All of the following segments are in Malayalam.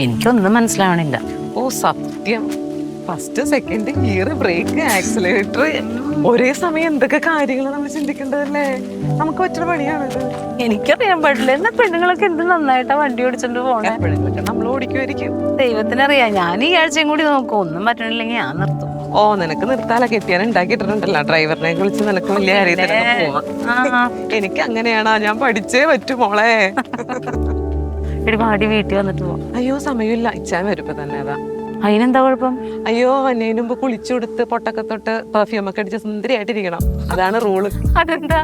എനിക്കൊന്നും മനസ്സിലാവണില്ല. ഓ സത്യം, first second gear break accelerator ഒരേ സമയം എന്തൊക്കെ കാര്യങ്ങൾ നമ്മൾ ചിന്തിക്കേണ്ടതല്ലേ. നമുക്ക് പറ്റുന്ന പണിയാണിത്. എനിക്കറിയാൻ പാടില്ല. എന്നാ പെണ്ണുങ്ങളൊക്കെ എന്ത് നന്നായിട്ടാ വണ്ടി ഓടിച്ചോണ്ട് പോണേ. എപ്പോഴെങ്കിലൊക്കെ നമ്മൾ ഓടിക്കുമായിരിക്കും. ദൈവത്തിനറിയാം. ഞാൻ ഈ ആഴ്ചയും കൂടി നോക്കും. ഒന്നും പറ്റണില്ലെങ്കിൽ ഞാൻ നിർത്തും. ഓ നിനക്ക് നിർത്താല, കെട്ടിയാൻ ഉണ്ടാക്കിയിട്ടുണ്ടല്ലോ. ഡ്രൈവറിനെ വിളിച്ച് നിനക്ക് വലിയ കാര്യത്തിലൊക്കെ പോവാം. എനിക്ക് അങ്ങനെയാണോ? ഞാൻ പഠിച്ചേ പറ്റൂ മോളെ. ഒരു പാടി വീട്ടിൽ വന്നിട്ട് പോവാം. അയ്യോ സമയമില്ല, ഇച്ചാൻ വരുമ്പോ തന്നെ. അതാ അതിനെന്താ കുഴപ്പം? അയ്യോ വന്നതിന് മുമ്പ് കുളിച്ചു കൊടുത്ത് പൊട്ടൊക്കെ തൊട്ട് പെർഫ്യൂം ഒക്കെ അടിച്ച് സുന്ദരിയായിട്ടിരിക്കണം. അതാണ് റൂള്. അതെന്താ?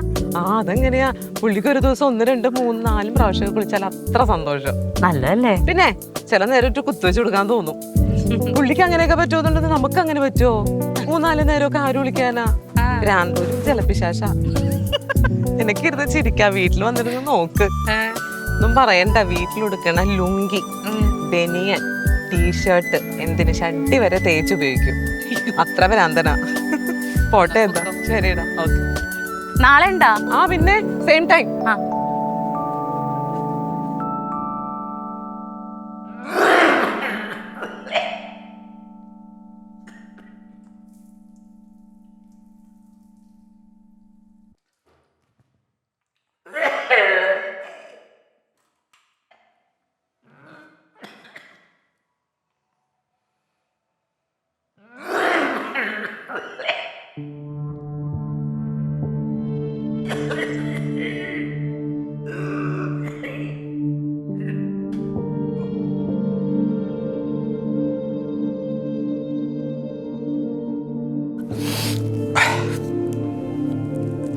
അതെങ്ങനെയാ? പുള്ളിക്ക് ഒരു ദിവസം 1, 2, 3, 4 പ്രാവശ്യം കുളിച്ചാൽ അത്ര സന്തോഷം. നല്ലതല്ലേ? പിന്നെ ചില നേരം ഒരു കുത്തുവെച്ച് കൊടുക്കാൻ തോന്നും. പുള്ളിക്ക് അങ്ങനെയൊക്കെ പറ്റുമെന്നുണ്ടെങ്കിൽ നമുക്ക് അങ്ങനെ പറ്റുമോ? 3, 4 നേരമൊക്കെ ആര് വിളിക്കാനാ? ഭ്രാന്തൂരും ജലപിശാശ. എനിക്കിരുന്ന് ചിരിക്കാം. വീട്ടിൽ വന്നിരുന്ന് നോക്ക്. ഒന്നും പറയണ്ട. വീട്ടിലെടുക്കണ ലുങ്കി, ബനിയൻ, ടീഷർട്ട്, എന്തിന് ഷഡ്ഡി വരെ തേച്ചുപയോഗിക്കും. അത്ര ഭ്രാന്തനാ. പോട്ടെ, എന്താ ശരിടാ. ഓക്കെ, നാളെ ഉണ്ടാ? പിന്നെ സെയിം ടൈം.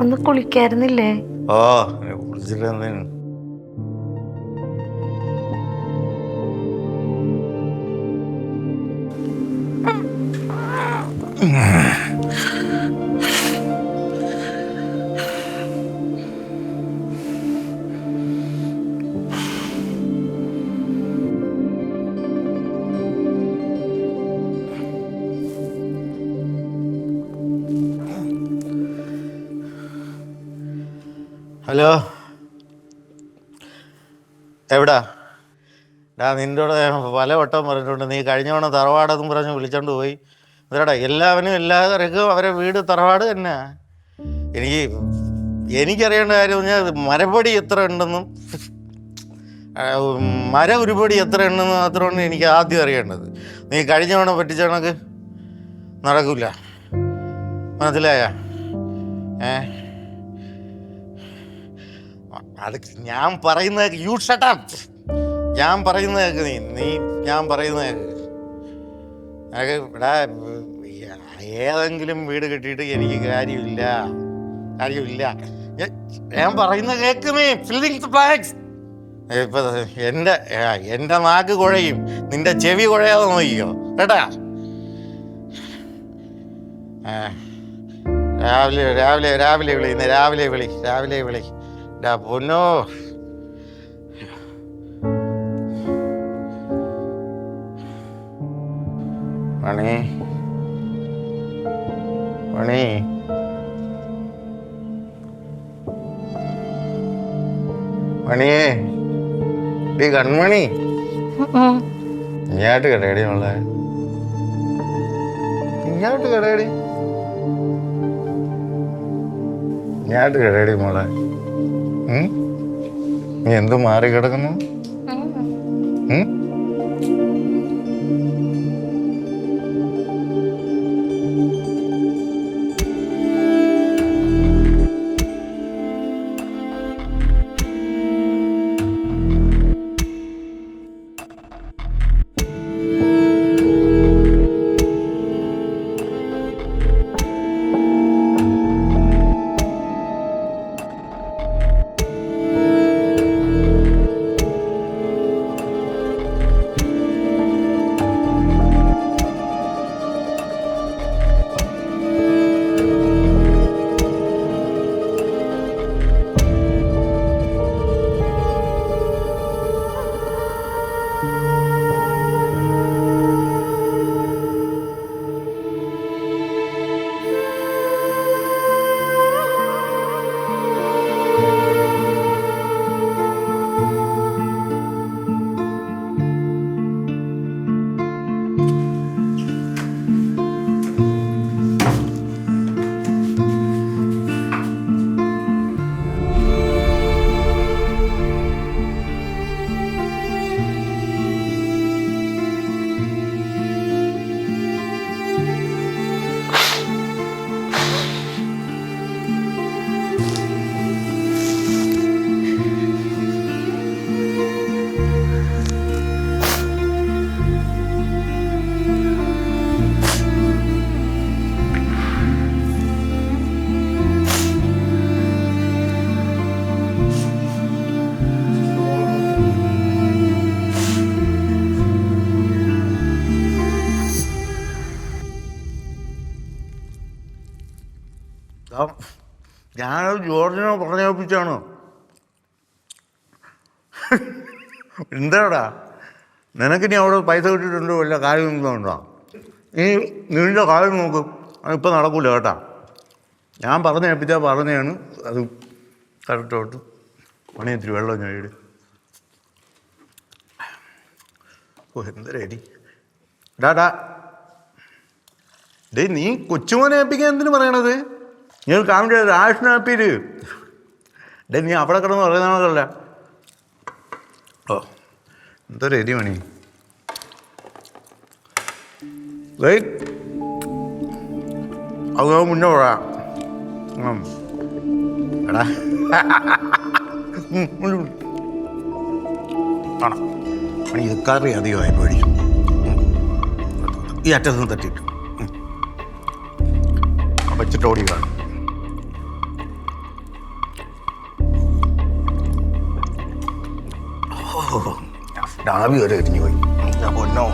ഒന്ന് കുളിക്കായിരുന്നില്ലേ? കുളിച്ചിട്ട് ഹലോ, എവിടാ? നിന്നോട് പല വട്ടം പറഞ്ഞിട്ടുണ്ട്. നീ കഴിഞ്ഞ തവണ തറവാടെന്നും പറഞ്ഞ് വിളിച്ചോണ്ട് പോയി. എന്താടാ എല്ലാവർക്കും അവരെ വീട് തറവാട് തന്നെ. എനിക്കറിയേണ്ട കാര്യം പറഞ്ഞാൽ മരപ്പടി എത്ര ഉണ്ടെന്നും മര ഉരുപടി എത്ര ഉണ്ടെന്നും മാത്രമാണ് എനിക്ക് ആദ്യം അറിയേണ്ടത്. നീ കഴിഞ്ഞ തവണ പറ്റിച്ച കണക്ക് നടക്കില്ല. മനസ്സിലായ? അത് ഞാൻ പറയുന്നത് യു ഷട്ട് അപ്പ്. ഞാൻ പറയുന്നത് കേൾക്ക്. ഞാൻ പറയുന്നത് കേൾക്ക്. ഇവിടെ ഏതെങ്കിലും വീട് കെട്ടിയിട്ട് എനിക്ക് കാര്യമില്ല. ഞാൻ പറയുന്നത് കേൾക്കുന്നേ. Filling the blanks. ഇപ്പൊ എൻ്റെ നാക്ക് കുഴയും, നിന്റെ ചെവി കുഴയാതെ നോക്കിക്കോ കേട്ടാ. രാവിലെ വിളി. പൊന്നോ, മണി മണിയേ, ഡി കൺമണി, ഇങ്ങോട്ട് കടയടി മോളെ, ഇങ്ങോട്ട് കടയടി മോളെ. നീ എന്ത് മാറി കിടക്കുന്നു? ഞാനത് ജോർജിനെ പറഞ്ഞേൽപ്പിച്ചാണ്. എന്താടാ നിനക്കിനി അവിടെ പൈസ കിട്ടിയിട്ടുണ്ടോ വല്ല കാര്യമൊന്നുമുണ്ടോ? നീ നിന്റെ കാര്യം നോക്കും, അതിപ്പോൾ നടക്കൂല കേട്ടാ. ഞാൻ പറഞ്ഞേൽപ്പിച്ചാൽ പറഞ്ഞതാണ് അത് കറക്റ്റോട്ട്. പണി ഇത്തിരി വെള്ളം ഞാൻ ഇട്. ഓ എന്തരടി ഡാ ഡേ, നീ കൊച്ചുമോനെ ഏൽപ്പിക്കാൻ എന്തിനു പറയണത്? നീ കാമിൻ്റെ രാഷ്ട്രീയ ഡേ, നീ അവിടെ കിടന്ന് പറയുന്നതല്ല. ഓ എന്തൊരു എരി മണി. അത് മുന്നേ പറയാം. എടാ കാണാം മണി, ഇത് കറി അധികമായി പേടിച്ചു. ഈ അറ്റത്തുനിന്ന് തട്ടിയിട്ടു വെച്ചിട്ട് ഓടി കാണും. ഡാവി വരെ എരിഞ്ഞു പോയി. പൊന്നോ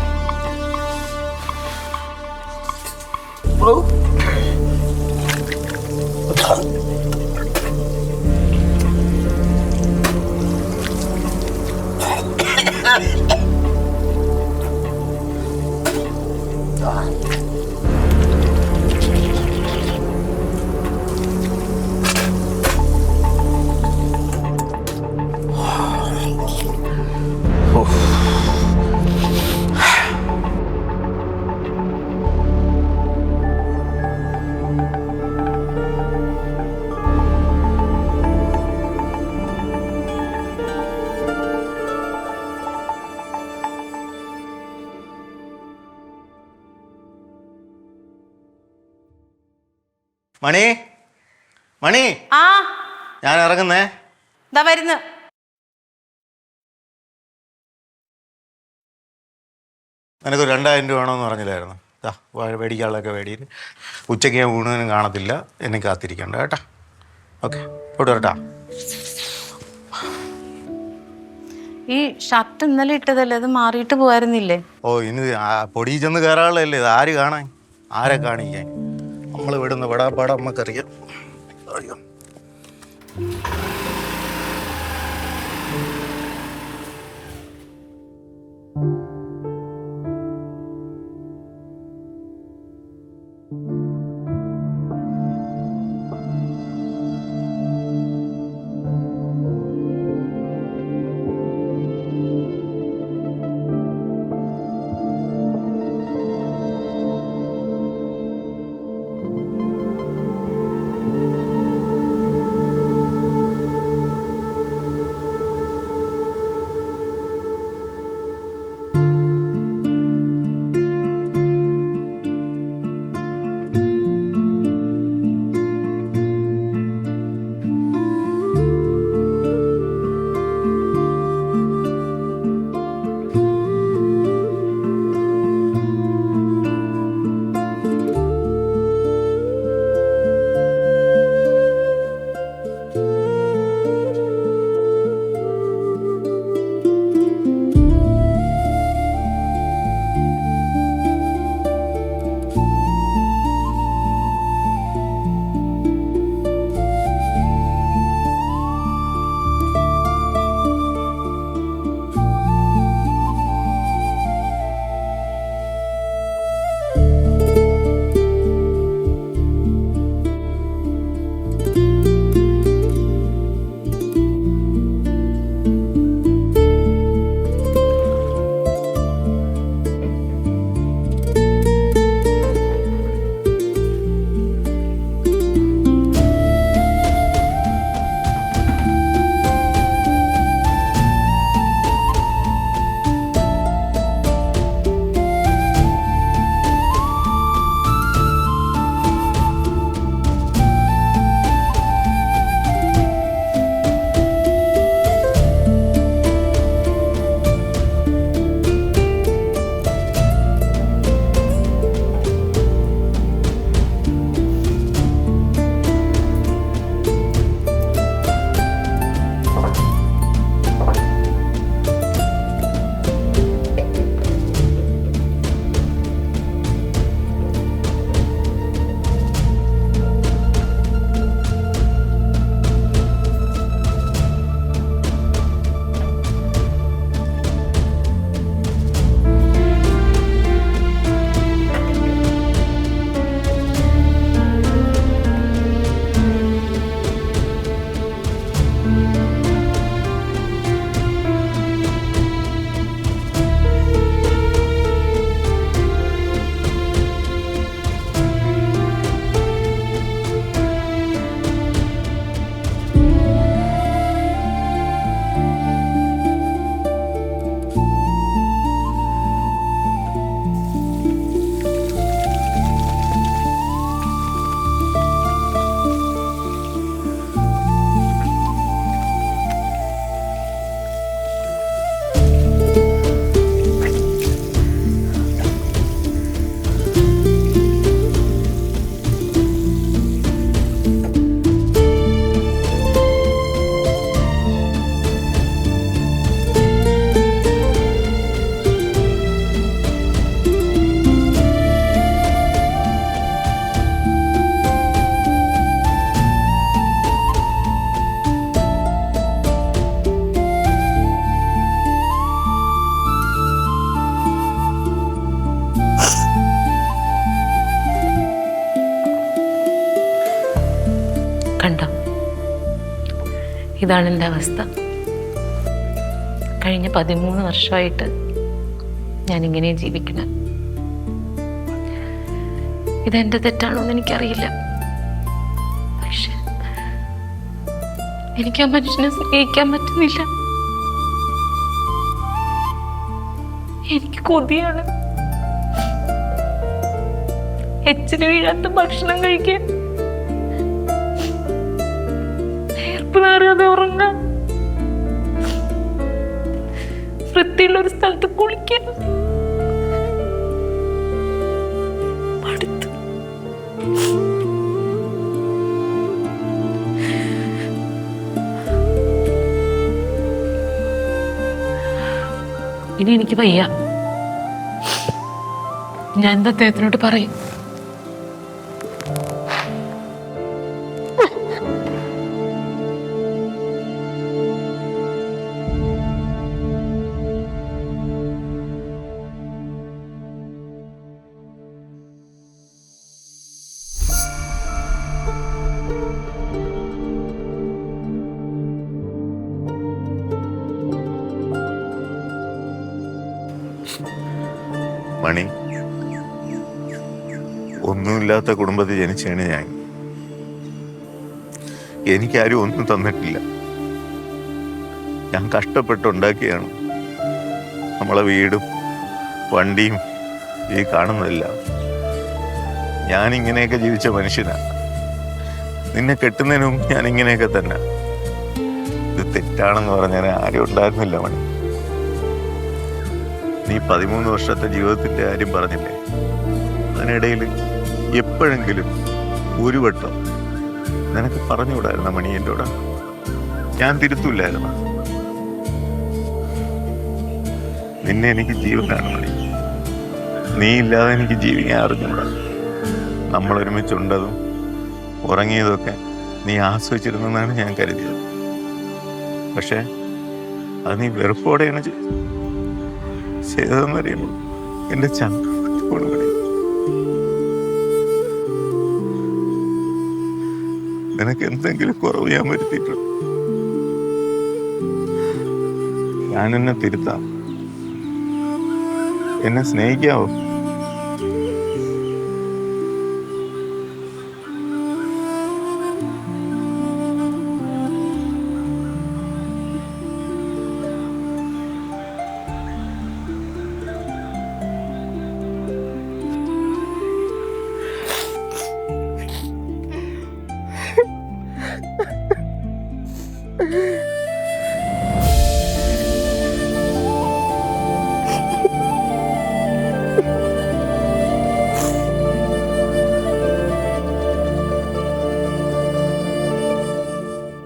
മണി മണി, ആ ഞാൻ ഇറങ്ങുന്നേ. ഇതാ വരുന്നു. നിനക്ക് 2000 രൂപ വേണമെന്ന് പറഞ്ഞില്ലായിരുന്നു? മേടിക്കാനുള്ളതൊക്കെ മേടിയിട്ട് ഉച്ചയ്ക്ക് ഞാൻ ഊണിനും കാണത്തില്ല, എന്നെ കാത്തിരിക്കണ്ട കേട്ടാ. ഓക്കെ പോട്ട് വരട്ടാ. ഈ ഷർട്ട് ഇന്നലെ ഇട്ടതല്ലേ, അത് മാറിയിട്ട് പോവായിരുന്നില്ലേ? ഓ ഇനി പൊടി ചെന്ന് കയറാനുള്ളതല്ലേ ഇത്. ആര് കാണാൻ, ആരെ കാണിക്കാൻ? നമ്മൾ വിടുന്ന പെടാപ്പാടം നമുക്കറിയാം. അയ്യോ ഇതാണ് എൻ്റെ അവസ്ഥ. കഴിഞ്ഞ 13 വർഷമായിട്ട് ഞാനിങ്ങനെ ജീവിക്കണം. ഇതെൻ്റെ തെറ്റാണോ എന്ന് എനിക്കറിയില്ല. പക്ഷെ എനിക്ക് ആ മനുഷ്യനെ സ്നേഹിക്കാൻ പറ്റുന്നില്ല. എനിക്ക് കൊതിയാണ് എച്ചിന് വീഴാത്ത ഭക്ഷണം കഴിക്കാൻ, നേർപ്പ് നേറിയാതെ ഉറങ്ങാൻ, വൃത്തിയുള്ള ഒരു സ്ഥലത്ത് കുളിക്കാൻ. മടുത്തു. ഇനി എനിക്ക് വയ്യ. ഞാൻ എന്താ അദ്ദേഹത്തിനോട് പറയും? മണി, ഒന്നുമില്ലാത്ത കുടുംബത്തിൽ ജനിച്ചാണ് ഞാൻ. എനിക്കാരും ഒന്നും തന്നിട്ടില്ല. ഞാൻ കഷ്ടപ്പെട്ടുണ്ടാക്കിയാണ് നമ്മളെ വീടും വണ്ടിയും ഈ കാണുന്നതെല്ലാം. ഞാനിങ്ങനെയൊക്കെ ജീവിച്ച മനുഷ്യനാണ്. നിന്നെ കെട്ടുന്നതിന് മുമ്പ് ഞാൻ ഇങ്ങനെയൊക്കെ തന്നെ. ഇത് തെറ്റാണെന്ന് പറഞ്ഞാൽ ആരും ഉണ്ടായിരുന്നില്ല മണി. നീ 13 വർഷത്തെ ജീവിതത്തിന്റെ കാര്യം പറഞ്ഞില്ലേ? അതിനിടയിൽ എപ്പോഴെങ്കിലും ഒരു വട്ടം നിനക്ക് പറഞ്ഞുകൂടായിരുന്ന മണി എന്നോട്? ഞാൻ തിരുത്തൂല്ലായിരുന്ന? നിന്നെ എനിക്ക് ജീവനാണ് മണി. നീ ഇല്ലാതെ എനിക്ക് ജീവിക്കാൻ അറിഞ്ഞൂടാ. നമ്മൾ ഒരുമിച്ചുണ്ടതും ഉറങ്ങിയതൊക്കെ നീ ആസ്വദിച്ചിരുന്നെന്നാണ് ഞാൻ കരുതിയത്. പക്ഷെ അത് നീ വെറുപ്പോടെയാണ് ചെയ്തതെന്നറിയുമ്പോൾ എൻ്റെ ചങ്ക പൊട്ടിപ്പോണ. നിനക്ക് എന്തെങ്കിലും കുറവ് ഞാൻ വരുത്തിയിട്ടുണ്ട്? ഞാൻ എന്നെ തിരുത്താം. എന്നെ സ്നേഹിക്കാവോ?